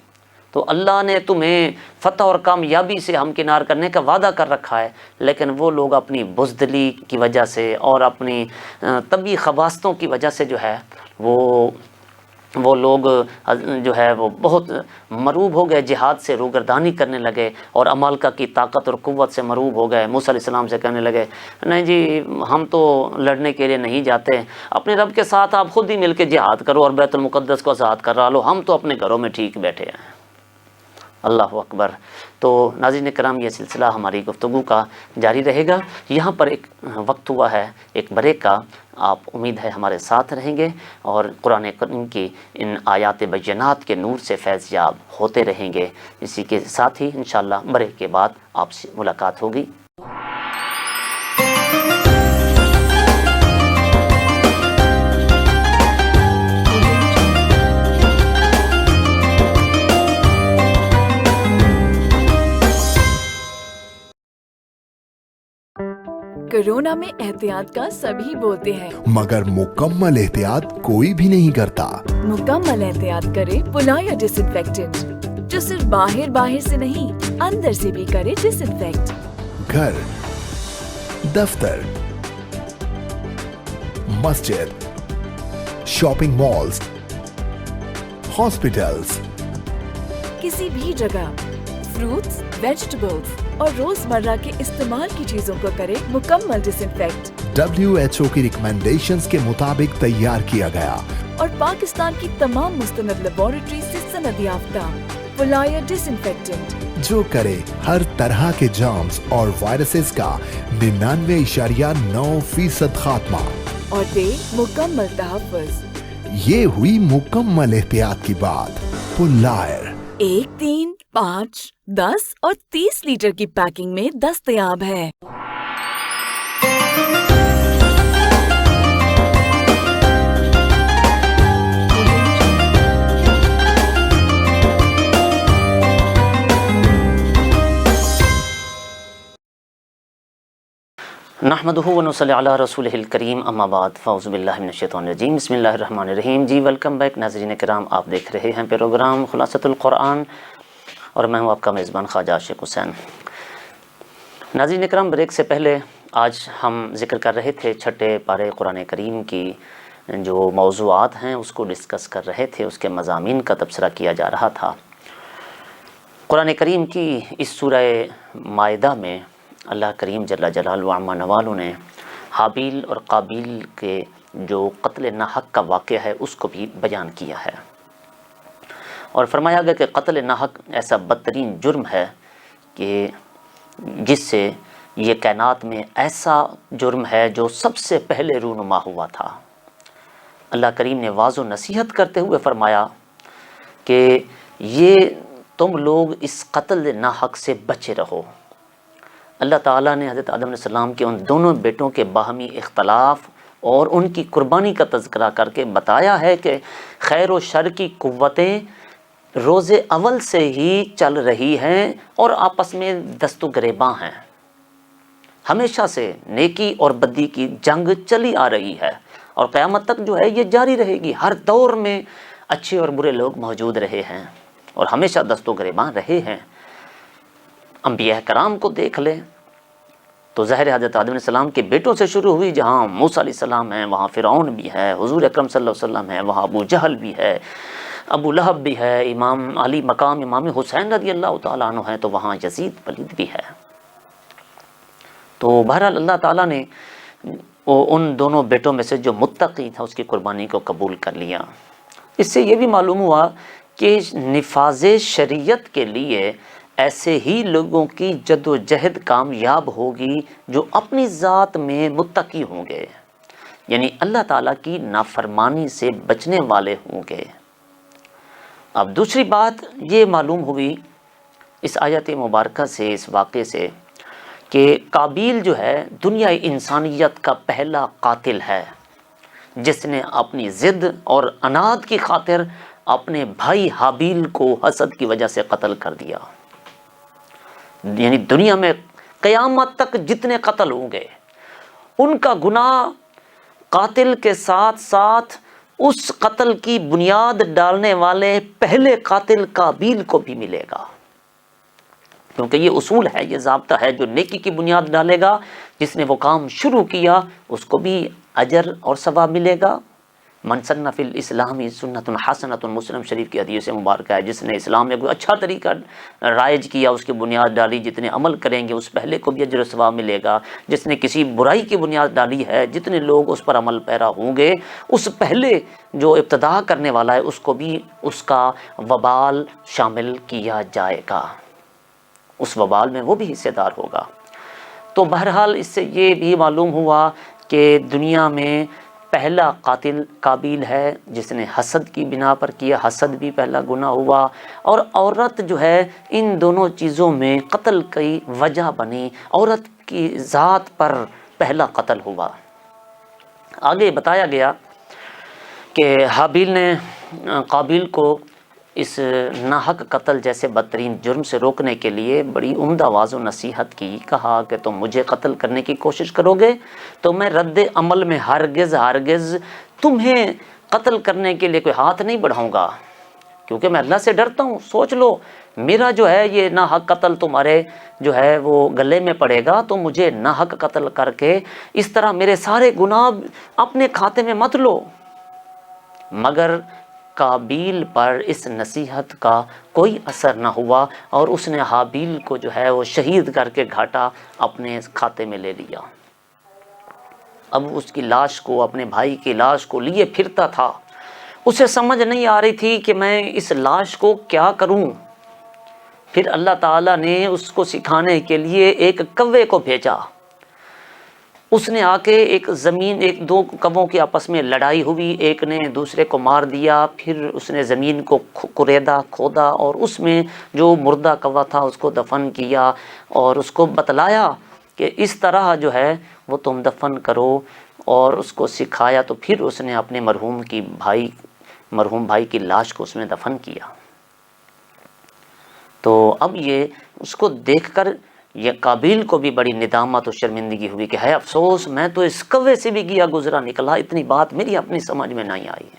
A: تو اللہ نے تمہیں فتح اور کامیابی سے ہمکنار کرنے کا وعدہ کر رکھا ہے، لیکن وہ لوگ اپنی بزدلی کی وجہ سے اور اپنی طبعی خواستوں کی وجہ سے جو ہے وہ وہ لوگ جو ہے وہ بہت مروب ہو گئے، جہاد سے روگردانی کرنے لگے اور عمالقہ کی طاقت اور قوت سے مروب ہو گئے۔ موسیٰ علیہ السلام سے کہنے لگے نہیں جی ہم تو لڑنے کے لیے نہیں جاتے، اپنے رب کے ساتھ آپ خود ہی مل کے جہاد کرو اور بیت المقدس کو آزاد کرا لو، ہم تو اپنے گھروں میں ٹھیک بیٹھے ہیں۔ اللہ اکبر۔ تو ناظرین کرام یہ سلسلہ ہماری گفتگو کا جاری رہے گا۔ یہاں پر ایک وقت ہوا ہے ایک بریک کا، آپ امید ہے ہمارے ساتھ رہیں گے اور قرآن کریم کی ان آیات بینات کے نور سے فیض یاب ہوتے رہیں گے۔ اسی کے ساتھ ہی انشاءاللہ بریک کے بعد آپ سے ملاقات ہوگی۔
B: کورونا میں احتیاط کا سبھی بولتے ہیں،
C: مگر مکمل احتیاط کوئی بھی نہیں کرتا۔
B: مکمل احتیاط کرے پلایا ڈس انفیکٹنٹ، جو صرف باہر سے نہیں اندر سے بھی کرے ڈس انفیکٹ۔
C: گھر، دفتر، مسجد، شاپنگ مالز، ہاسپٹلز،
B: کسی بھی جگہ فروٹس، ویجیٹیبلز اور روزمرہ کے استعمال کی چیزوں کو کرے مکمل ڈس انفیکٹ۔
C: WHO کی ریکمینڈیشنز کے مطابق تیار کیا گیا
B: اور پاکستان کی تمام مستند لیبارٹری سے سند یافتہ پلایا ڈس انفیکٹنٹ،
C: جو کرے ہر طرح کے جرمز اور وائرسز کا 99.9% خاتمہ
B: اور دے مکمل تحفظ۔
C: یہ ہوئی مکمل احتیاط کی بات۔ پلائر
B: 1، 3، 5، 10 اور 30 لیٹر کی پیکنگ میں دستیاب ہے۔
A: نحمدہ ونصلی علی رسولہ الکریم، اما بعد، فاعوذ باللہ من الشیطان الرجیم، بسم اللہ الرحمن الرحیم۔ جی ویلکم بیک ناظرین کرام، آپ دیکھ رہے ہیں پروگرام خلاصۃ القرآن اور میں ہوں آپ کا میزبان خواجہ عاشق حسین۔ ناظرین کرام، بریک سے پہلے آج ہم ذکر کر رہے تھے چھٹے پارے قرآن کریم کی جو موضوعات ہیں اس کو ڈسکس کر رہے تھے، اس کے مضامین کا تبصرہ کیا جا رہا تھا۔ قرآن کریم کی اس سورہ مائدہ میں اللہ کریم جل جلالہ عما نوالہ نے حابیل اور قابیل کے جو قتل ناحق کا واقعہ ہے اس کو بھی بیان کیا ہے، اور فرمایا گیا کہ قتل ناحق ایسا بدترین جرم ہے کہ جس سے یہ کائنات میں ایسا جرم ہے جو سب سے پہلے رونما ہوا تھا۔ اللہ کریم نے واضح و نصیحت کرتے ہوئے فرمایا کہ یہ تم لوگ اس قتل ناحق سے بچے رہو۔ اللہ تعالیٰ نے حضرت آدم علیہ السلام کے ان دونوں بیٹوں کے باہمی اختلاف اور ان کی قربانی کا تذکرہ کر کے بتایا ہے کہ خیر و شر کی قوتیں روز اول سے ہی چل رہی ہیں اور آپس میں دست و گریباں ہیں، ہمیشہ سے نیکی اور بدی کی جنگ چلی آ رہی ہے اور قیامت تک جو ہے یہ جاری رہے گی۔ ہر دور میں اچھے اور برے لوگ موجود رہے ہیں اور ہمیشہ دست و گریباں رہے ہیں۔ انبیاء کرام کو دیکھ لیں تو ظاہر حضرت آدم علیہ السلام کے بیٹوں سے شروع ہوئی، جہاں موسیٰ علیہ السلام ہیں وہاں فرعون بھی ہے، حضور اکرم صلی اللہ علیہ وسلم ہے وہاں ابو جہل بھی ہے، ابو لہب بھی ہے، امام علی مقام امام حسین رضی اللہ تعالیٰ عنہ ہے تو وہاں یزید پلید بھی ہے۔ تو بہرحال اللہ تعالیٰ نے ان دونوں بیٹوں میں سے جو متقی تھا اس کی قربانی کو قبول کر لیا۔ اس سے یہ بھی معلوم ہوا کہ نفاذ شریعت کے لیے ایسے ہی لوگوں کی جد و جہد کامیاب ہوگی جو اپنی ذات میں متقی ہوں گے، یعنی اللہ تعالیٰ کی نافرمانی سے بچنے والے ہوں گے۔ اب دوسری بات یہ معلوم ہوئی اس آیت مبارکہ سے، اس واقعے سے، کہ قابیل جو ہے دنیا انسانیت کا پہلا قاتل ہے جس نے اپنی ضد اور عناد کی خاطر اپنے بھائی حابیل کو حسد کی وجہ سے قتل کر دیا۔ یعنی دنیا میں قیامت تک جتنے قتل ہوں گے ان کا گناہ قاتل کے ساتھ ساتھ اس قتل کی بنیاد ڈالنے والے پہلے قاتل قابیل کو بھی ملے گا، کیونکہ یہ اصول ہے، یہ ضابطہ ہے، جو نیکی کی بنیاد ڈالے گا، جس نے وہ کام شروع کیا اس کو بھی اجر اور ثواب ملے گا، من سن فی الاسلامی سنت حسنۃ، مسلم شریف کی حدیث مبارکہ ہے، جس نے اسلام میں کوئی اچھا طریقہ رائج کیا، اس کی بنیاد ڈالی، جتنے عمل کریں گے اس پہلے کو بھی اجر و ثواب ملے گا۔ جس نے کسی برائی کی بنیاد ڈالی ہے، جتنے لوگ اس پر عمل پیرا ہوں گے، اس پہلے جو ابتدا کرنے والا ہے اس کو بھی اس کا وبال شامل کیا جائے گا، اس وبال میں وہ بھی حصے دار ہوگا۔ تو بہرحال اس سے یہ بھی معلوم ہوا کہ دنیا میں پہلا قاتل قابیل ہے، جس نے حسد کی بنا پر کیا، حسد بھی پہلا گناہ ہوا، اور عورت جو ہے ان دونوں چیزوں میں قتل کی وجہ بنی، عورت کی ذات پر پہلا قتل ہوا۔ آگے بتایا گیا کہ حابیل نے قابیل کو اس ناحق قتل جیسے بدترین جرم سے روکنے کے لیے بڑی عمدہ واض و نصیحت کی، کہا کہ تم مجھے قتل کرنے کی کوشش کرو گے تو میں رد عمل میں ہرگز تمہیں قتل کرنے کے لیے کوئی ہاتھ نہیں بڑھاؤں گا، کیونکہ میں اللہ سے ڈرتا ہوں۔ سوچ لو، میرا جو ہے یہ ناحق قتل تمہارے جو ہے وہ گلے میں پڑے گا، تو مجھے ناحق قتل کر کے اس طرح میرے سارے گناہ اپنے کھاتے میں مت لو۔ مگر قابیل پر اس نصیحت کا کوئی اثر نہ ہوا، اور اس نے حابیل کو جو ہے وہ شہید کر کے گھاٹا اپنے کھاتے میں لے لیا۔ اب اس کی لاش کو، اپنے بھائی کی لاش کو لیے پھرتا تھا، اسے سمجھ نہیں آ رہی تھی کہ میں اس لاش کو کیا کروں۔ پھر اللہ تعالیٰ نے اس کو سکھانے کے لیے ایک کوے کو بھیجا۔ اس نے آ کے ایک دو کووں کی آپس میں لڑائی ہوئی، ایک نے دوسرے کو مار دیا، پھر اس نے زمین کو کھودا اور اس میں جو مردہ کوا تھا اس کو دفن کیا، اور اس کو بتلایا کہ اس طرح جو ہے وہ تم دفن کرو، اور اس کو سکھایا۔ تو پھر اس نے اپنے مرحوم بھائی کی لاش کو اس میں دفن کیا۔ تو اب یہ اس کو دیکھ کر یہ قابیل کو بھی بڑی ندامت و شرمندگی ہوئی کہ ہے افسوس، میں تو اس کوے سے بھی گیا گزرا نکلا، اتنی بات میری اپنی سمجھ میں نہیں آئی ہے۔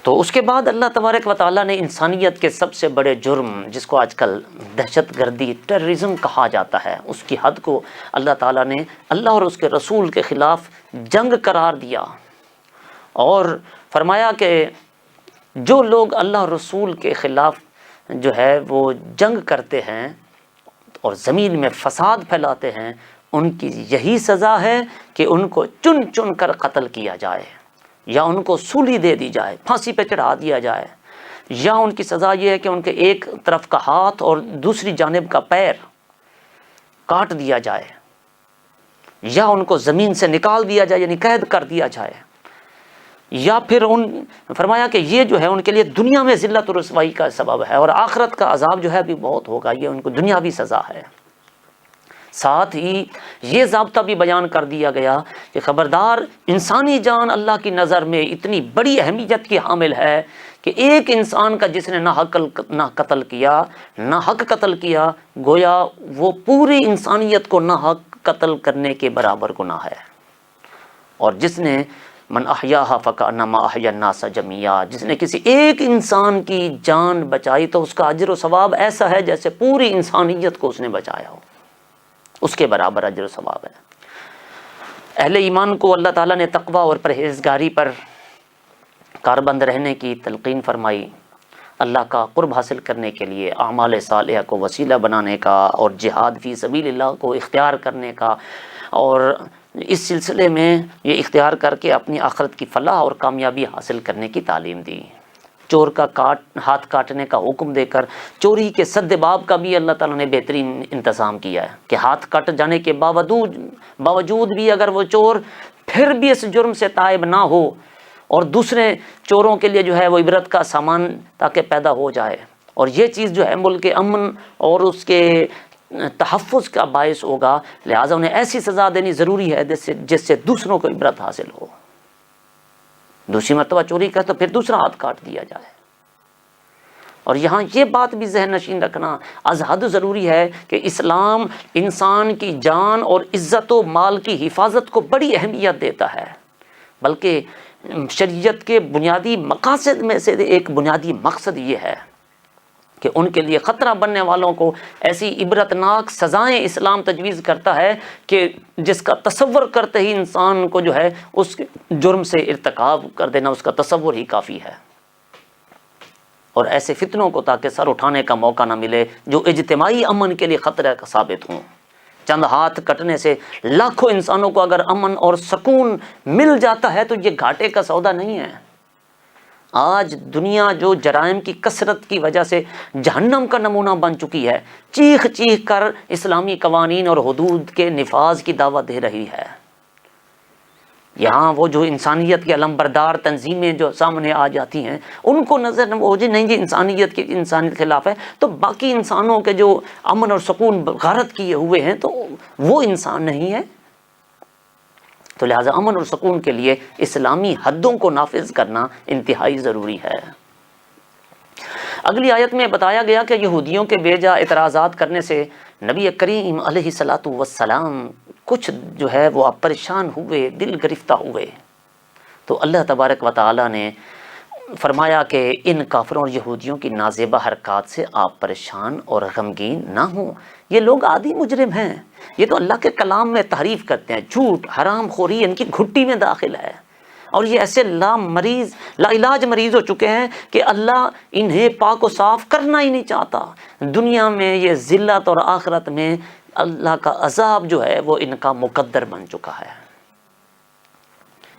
A: تو اس کے بعد اللہ تبارک و تعالیٰ نے انسانیت کے سب سے بڑے جرم، جس کو آج کل دہشت گردی ٹیررزم کہا جاتا ہے، اس کی حد کو اللہ تعالیٰ نے اللہ اور اس کے رسول کے خلاف جنگ قرار دیا، اور فرمایا کہ جو لوگ اللہ اور رسول کے خلاف جو ہے وہ جنگ کرتے ہیں اور زمین میں فساد پھیلاتے ہیں، ان کی یہی سزا ہے کہ ان کو چن چن کر قتل کیا جائے، یا ان کو سولی دے دی جائے، پھانسی پہ چڑھا دیا جائے، یا ان کی سزا یہ ہے کہ ان کے ایک طرف کا ہاتھ اور دوسری جانب کا پیر کاٹ دیا جائے، یا ان کو زمین سے نکال دیا جائے، یعنی قید کر دیا جائے، یا پھر فرمایا کہ یہ جو ہے ان کے لیے دنیا میں ذلت و رسوائی کا سبب ہے، اور آخرت کا عذاب جو ہے بھی بہت ہوگا، یہ ان کو دنیاوی سزا ہے۔ ساتھ ہی یہ ضابطہ بھی بیان کر دیا گیا کہ خبردار، انسانی جان اللہ کی نظر میں اتنی بڑی اہمیت کی حامل ہے کہ ایک انسان کا جس نے ناحق قتل کیا، گویا وہ پوری انسانیت کو ناحق قتل کرنے کے برابر گناہ ہے۔ اور جس نے من احیاہا فکانما احیا الناس جمیعا، جس نے کسی ایک انسان کی جان بچائی تو اس کا اجر و ثواب ایسا ہے جیسے پوری انسانیت کو اس نے بچایا ہو، اس کے برابر اجر و ثواب ہے۔ اہل ایمان کو اللہ تعالیٰ نے تقوی اور پرہیزگاری پر کاربند رہنے کی تلقین فرمائی، اللہ کا قرب حاصل کرنے کے لیے اعمال صالحہ کو وسیلہ بنانے کا، اور جہاد فی سبیل اللہ کو اختیار کرنے کا، اور اس سلسلے میں یہ اختیار کر کے اپنی آخرت کی فلاح اور کامیابی حاصل کرنے کی تعلیم دی۔ چور کا ہاتھ کاٹنے کا حکم دے کر چوری کے سد باب کا بھی اللہ تعالیٰ نے بہترین انتظام کیا ہے کہ ہاتھ کٹ جانے کے باوجود بھی اگر وہ چور پھر بھی اس جرم سے تائب نہ ہو، اور دوسرے چوروں کے لیے جو ہے وہ عبرت کا سامان تاکہ پیدا ہو جائے، اور یہ چیز جو ہے ملک کے امن اور اس کے تحفظ کا باعث ہوگا، لہٰذا انہیں ایسی سزا دینی ضروری ہے جس سے دوسروں کو عبرت حاصل ہو۔ دوسری مرتبہ چوری کرے تو پھر دوسرا ہاتھ کاٹ دیا جائے۔ اور یہاں یہ بات بھی ذہن نشین رکھنا از حد ضروری ہے کہ اسلام انسان کی جان اور عزت و مال کی حفاظت کو بڑی اہمیت دیتا ہے، بلکہ شریعت کے بنیادی مقاصد میں سے ایک بنیادی مقصد یہ ہے کہ ان کے لیے خطرہ بننے والوں کو ایسی عبرتناک سزائیں اسلام تجویز کرتا ہے کہ جس کا تصور کرتے ہی انسان کو جو ہے اس جرم سے ارتکاب کر دینا، اس کا تصور ہی کافی ہے۔ اور ایسے فتنوں کو تاکہ سر اٹھانے کا موقع نہ ملے جو اجتماعی امن کے لیے خطرہ کا ثابت ہوں۔ چند ہاتھ کٹنے سے لاکھوں انسانوں کو اگر امن اور سکون مل جاتا ہے تو یہ گھاٹے کا سودا نہیں ہے۔ آج دنیا جو جرائم کی کثرت کی وجہ سے جہنم کا نمونہ بن چکی ہے، چیخ چیخ کر اسلامی قوانین اور حدود کے نفاذ کی دعوت دے رہی ہے۔ یہاں وہ جو انسانیت کے علمبردار تنظیمیں جو سامنے آ جاتی ہیں ان کو نظر وہ جی نہیں جی انسانیت کے خلاف ہے، تو باقی انسانوں کے جو امن اور سکون غارت کیے ہوئے ہیں تو وہ انسان نہیں ہے۔ تو لہٰذا امن اور سکون کے لیے اسلامی حدوں کو نافذ کرنا انتہائی ضروری ہے۔ اگلی آیت میں بتایا گیا کہ یہودیوں کے بے جا اعتراضات کرنے سے نبی کریم علیہ الصلاۃ والسلام کچھ جو ہے وہ پریشان ہوئے، دل گرفتہ ہوئے، تو اللہ تبارک و تعالی نے فرمایا کہ ان کافروں اور یہودیوں کی نازیبہ حرکات سے آپ پریشان اور غمگین نہ ہوں، یہ لوگ عادی مجرم ہیں، یہ تو اللہ کے کلام میں تحریف کرتے ہیں، جھوٹ حرام خوری ان کی گھٹی میں داخل ہے، اور یہ ایسے لا علاج مریض ہو چکے ہیں کہ اللہ انہیں پاک و صاف کرنا ہی نہیں چاہتا۔ دنیا میں یہ ذلت اور آخرت میں اللہ کا عذاب جو ہے وہ ان کا مقدر بن چکا ہے۔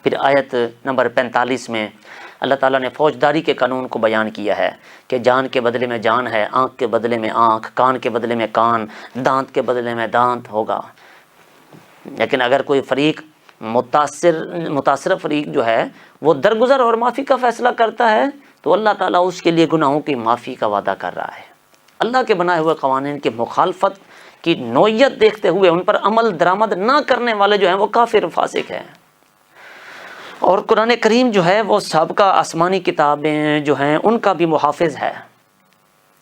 A: پھر آیت نمبر 45 میں اللہ تعالیٰ نے فوجداری کے قانون کو بیان کیا ہے کہ جان کے بدلے میں جان ہے، آنکھ کے بدلے میں آنکھ، کان کے بدلے میں کان، دانت کے بدلے میں دانت ہوگا۔ لیکن اگر کوئی فریق متاثر فریق جو ہے وہ درگزر اور معافی کا فیصلہ کرتا ہے تو اللہ تعالیٰ اس کے لیے گناہوں کی معافی کا وعدہ کر رہا ہے۔ اللہ کے بنائے ہوئے قوانین کی مخالفت کی نوعیت دیکھتے ہوئے ان پر عمل درآمد نہ کرنے والے جو ہیں وہ کافر فاسق ہیں۔ اور قرآن کریم جو ہے وہ سابقہ آسمانی کتابیں جو ہیں ان کا بھی محافظ ہے،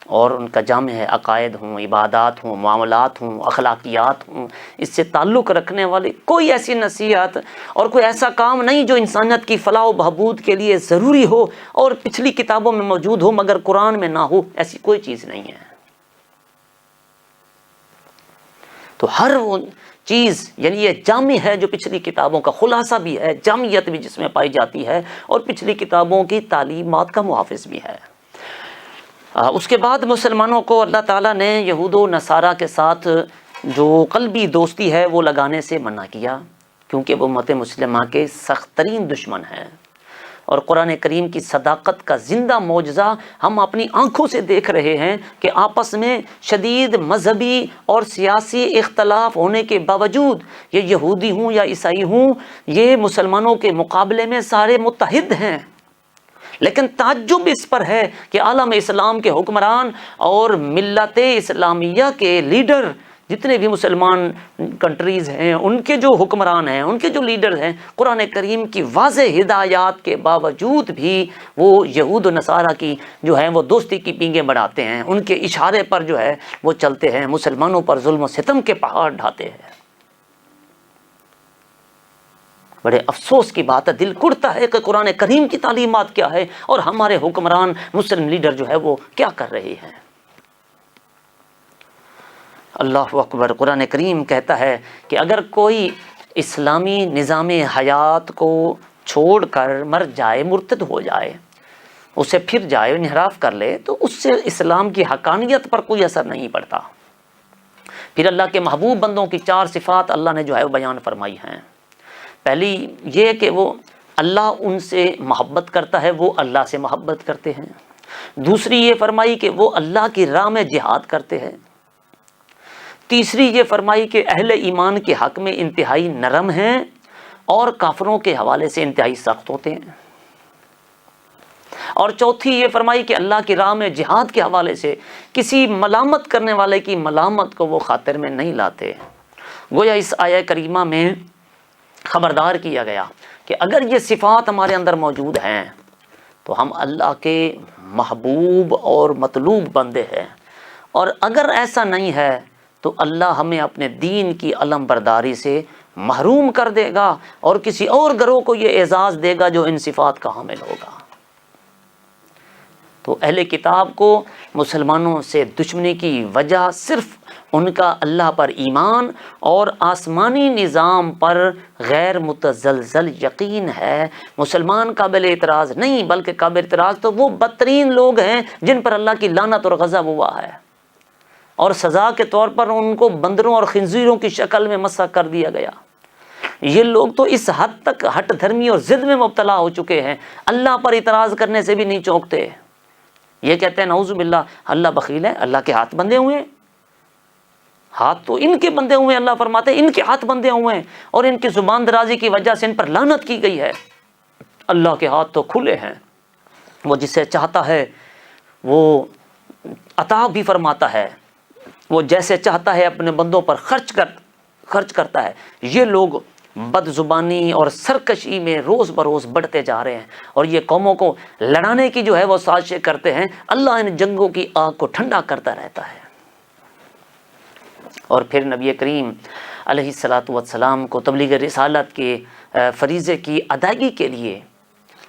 A: اور ان کا جامع ہے، عقائد ہوں، عبادات ہوں، معاملات ہوں، اخلاقیات ہوں، اس سے تعلق رکھنے والی کوئی ایسی نصیحت اور کوئی ایسا کام نہیں جو انسانیت کی فلاح و بہبود کے لیے ضروری ہو اور پچھلی کتابوں میں موجود ہو مگر قرآن میں نہ ہو، ایسی کوئی چیز نہیں ہے۔ تو ہر وہ چیز یعنی یہ جامع ہے جو پچھلی کتابوں کا خلاصہ بھی ہے، جامعیت بھی جس میں پائی جاتی ہے، اور پچھلی کتابوں کی تعلیمات کا محافظ بھی ہے۔ اس کے بعد مسلمانوں کو اللہ تعالیٰ نے یہود و نصارہ کے ساتھ جو قلبی دوستی ہے وہ لگانے سے منع کیا، کیونکہ وہ امت مسلمہ کے سخت ترین دشمن ہیں، اور قرآن کریم کی صداقت کا زندہ معجزہ ہم اپنی آنکھوں سے دیکھ رہے ہیں کہ آپس میں شدید مذہبی اور سیاسی اختلاف ہونے کے باوجود یہ یہودی ہوں یا عیسائی ہوں، یہ مسلمانوں کے مقابلے میں سارے متحد ہیں۔ لیکن تعجب اس پر ہے کہ عالم اسلام کے حکمران اور ملت اسلامیہ کے لیڈر، جتنے بھی مسلمان کنٹریز ہیں ان کے جو حکمران ہیں، ان کے جو لیڈر ہیں، قرآن کریم کی واضح ہدایات کے باوجود بھی وہ یہود و نصارہ کی جو ہے وہ دوستی کی پینگیں بڑھاتے ہیں، ان کے اشارے پر جو ہے وہ چلتے ہیں، مسلمانوں پر ظلم و ستم کے پہاڑ ڈھاتے ہیں۔ بڑے افسوس کی بات ہے، دل کڑتا ہے کہ قرآن کریم کی تعلیمات کیا ہے اور ہمارے حکمران مسلم لیڈر جو ہے وہ کیا کر رہے ہیں۔ اللہ اکبر۔ قرآن کریم کہتا ہے کہ اگر کوئی اسلامی نظام حیات کو چھوڑ کر مر جائے، مرتد ہو جائے، اسے پھر جائے انحراف کر لے، تو اس سے اسلام کی حقانیت پر کوئی اثر نہیں پڑتا۔ پھر اللہ کے محبوب بندوں کی 4 صفات اللہ نے جو ہے وہ بیان فرمائی ہیں۔ پہلی یہ کہ وہ اللہ ان سے محبت کرتا ہے، وہ اللہ سے محبت کرتے ہیں۔ دوسری یہ فرمائی کہ وہ اللہ کی راہ میں جہاد کرتے ہیں۔ تیسری یہ فرمائی کہ اہل ایمان کے حق میں انتہائی نرم ہیں اور کافروں کے حوالے سے انتہائی سخت ہوتے ہیں۔ اور چوتھی یہ فرمائی کہ اللہ کی راہ میں جہاد کے حوالے سے کسی ملامت کرنے والے کی ملامت کو وہ خاطر میں نہیں لاتے۔ گویا اس آیہ کریمہ میں خبردار کیا گیا کہ اگر یہ صفات ہمارے اندر موجود ہیں تو ہم اللہ کے محبوب اور مطلوب بندے ہیں، اور اگر ایسا نہیں ہے تو اللہ ہمیں اپنے دین کی علم برداری سے محروم کر دے گا اور کسی اور گروہ کو یہ اعزاز دے گا جو ان صفات کا حامل ہوگا۔ تو اہل کتاب کو مسلمانوں سے دشمنی کی وجہ صرف ان کا اللہ پر ایمان اور آسمانی نظام پر غیر متزلزل یقین ہے۔ مسلمان قابل اعتراض نہیں، بلکہ قابل اعتراض تو وہ بدترین لوگ ہیں جن پر اللہ کی لعنت اور غضب ہوا ہے، اور سزا کے طور پر ان کو بندروں اور خنزیروں کی شکل میں مسخ کر دیا گیا۔ یہ لوگ تو اس حد تک ہٹ دھرمی اور ضد میں مبتلا ہو چکے ہیں، اللہ پر اعتراض کرنے سے بھی نہیں چونکتے۔ یہ کہتے ہیں نعوذ باللہ اللہ بخیل ہے، اللہ کے ہاتھ بندھے ہوئے ہیں۔ ہاتھ تو ان کے بندھے ہوئے ہیں، اللہ فرماتے ہیں ان کے ہاتھ بندھے ہوئے ہیں، اور ان کی زبان درازی کی وجہ سے ان پر لعنت کی گئی ہے۔ اللہ کے ہاتھ تو کھلے ہیں، وہ جسے چاہتا ہے وہ عطا بھی فرماتا ہے، وہ جیسے چاہتا ہے اپنے بندوں پر خرچ کرتا ہے۔ یہ لوگ بد زبانی اور سرکشی میں روز بروز بڑھتے جا رہے ہیں، اور یہ قوموں کو لڑانے کی جو ہے وہ سازشیں کرتے ہیں۔ اللہ ان جنگوں کی آگ کو ٹھنڈا کرتا رہتا ہے۔ اور پھر نبی کریم علیہ الصلاۃ والسلام کو تبلیغ رسالت کے فریضے کی ادائیگی کے لیے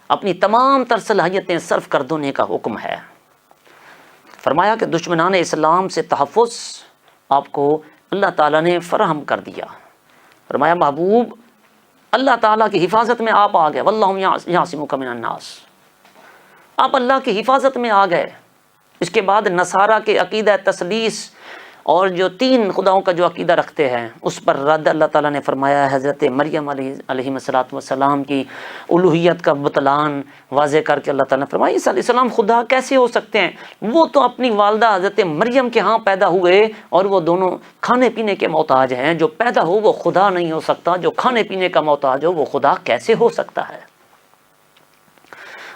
A: اپنی تمام تر صلاحیتیں صرف کر دینے کا حکم ہے۔ فرمایا کہ دشمنان اسلام سے تحفظ آپ کو اللہ تعالیٰ نے فراہم کر دیا۔ فرمایا محبوب اللہ تعالیٰ کی حفاظت میں آپ آ گئے، واللہ یعصمک من الناس، آپ اللہ کی حفاظت میں آ گئے۔ اس کے بعد نصارہ کے عقیدہ تثلیث اور جو تین خداؤں کا جو عقیدہ رکھتے ہیں اس پر رد اللہ تعالیٰ نے فرمایا ہے۔ حضرت مریم علیہ السلام کی الوہیت کا بطلان واضح کر کے اللہ تعالیٰ نے فرمایا عیسیٰ علیہ السلام خدا کیسے ہو سکتے ہیں؟ وہ تو اپنی والدہ حضرت مریم کے ہاں پیدا ہوئے، اور وہ دونوں کھانے پینے کے محتاج ہیں۔ جو پیدا ہو وہ خدا نہیں ہو سکتا، جو کھانے پینے کا محتاج ہو وہ خدا کیسے ہو سکتا ہے؟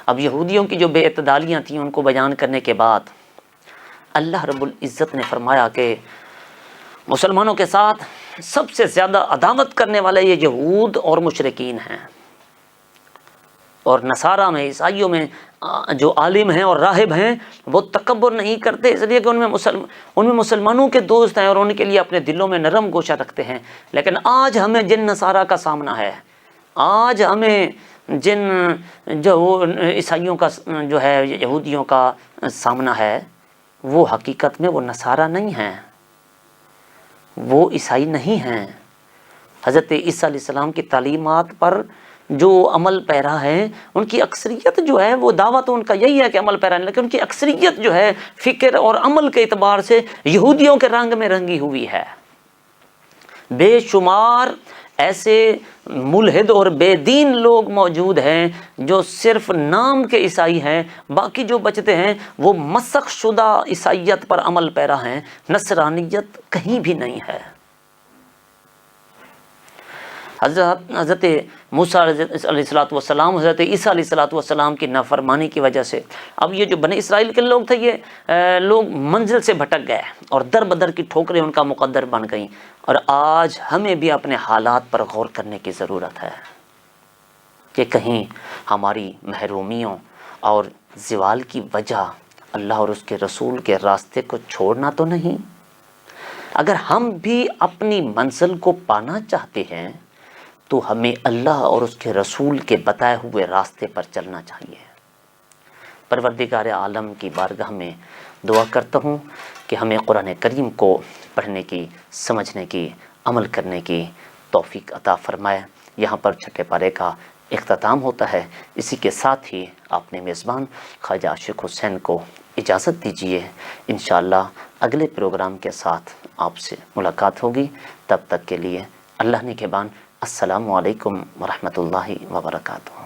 A: اب یہودیوں کی جو بے اعتدالیاں تھیں ان کو بیان کرنے کے بعد اللہ رب العزت نے فرمایا کہ مسلمانوں کے ساتھ سب سے زیادہ عداوت کرنے والے یہ یہود اور مشرکین ہیں، اور نصارہ میں عیسائیوں میں جو عالم ہیں اور راہب ہیں وہ تکبر نہیں کرتے، اس لیے کہ ان میں مسلمانوں کے دوست ہیں اور ان کے لیے اپنے دلوں میں نرم گوشہ رکھتے ہیں۔ لیکن آج ہمیں جن نصارہ کا سامنا ہے، آج ہمیں جن جو عیسائیوں کا جو ہے یہودیوں کا سامنا ہے، وہ حقیقت میں وہ نصارہ نہیں ہیں، وہ عیسائی نہیں ہیں۔ حضرت عیسیٰ علیہ السلام کی تعلیمات پر جو عمل پیرا ہیں ان کی اکثریت جو ہے وہ دعویٰ تو ان کا یہی ہے کہ عمل پیرا نہیں، لیکن ان کی اکثریت جو ہے فکر اور عمل کے اعتبار سے یہودیوں کے رنگ میں رنگی ہوئی ہے۔ بے شمار ایسے ملحد اور بے دین لوگ موجود ہیں جو صرف نام کے عیسائی ہیں، باقی جو بچتے ہیں وہ مسخ شدہ عیسائیت پر عمل پیرا ہیں، نصرانیت کہیں بھی نہیں ہے۔ حضرت موسیٰ علیہ السلام حضرت عیسیٰ علیہ السلام کی نافرمانی کی وجہ سے اب یہ جو بنی اسرائیل کے لوگ تھے یہ لوگ منزل سے بھٹک گئے اور در بدر کی ٹھوکریں ان کا مقدر بن گئیں، اور آج ہمیں بھی اپنے حالات پر غور کرنے کی ضرورت ہے کہ کہیں ہماری محرومیوں اور زوال کی وجہ اللہ اور اس کے رسول کے راستے کو چھوڑنا تو نہیں۔ اگر ہم بھی اپنی منزل کو پانا چاہتے ہیں تو ہمیں اللہ اور اس کے رسول کے بتائے ہوئے راستے پر چلنا چاہیے۔ پروردگار عالم کی بارگاہ میں دعا کرتا ہوں کہ ہمیں قرآن کریم کو پڑھنے کی، سمجھنے کی، عمل کرنے کی توفیق عطا فرمائے۔ یہاں پر چھٹے پارے کا اختتام ہوتا ہے۔ اسی کے ساتھ ہی آپ نے میزبان خواجہ عاشق حسین کو اجازت دیجیے، انشاءاللہ اگلے پروگرام کے ساتھ آپ سے ملاقات ہوگی۔ تب تک کے لیے اللہ نگہبان۔ السلام علیکم ورحمۃ اللہ وبرکاتہ۔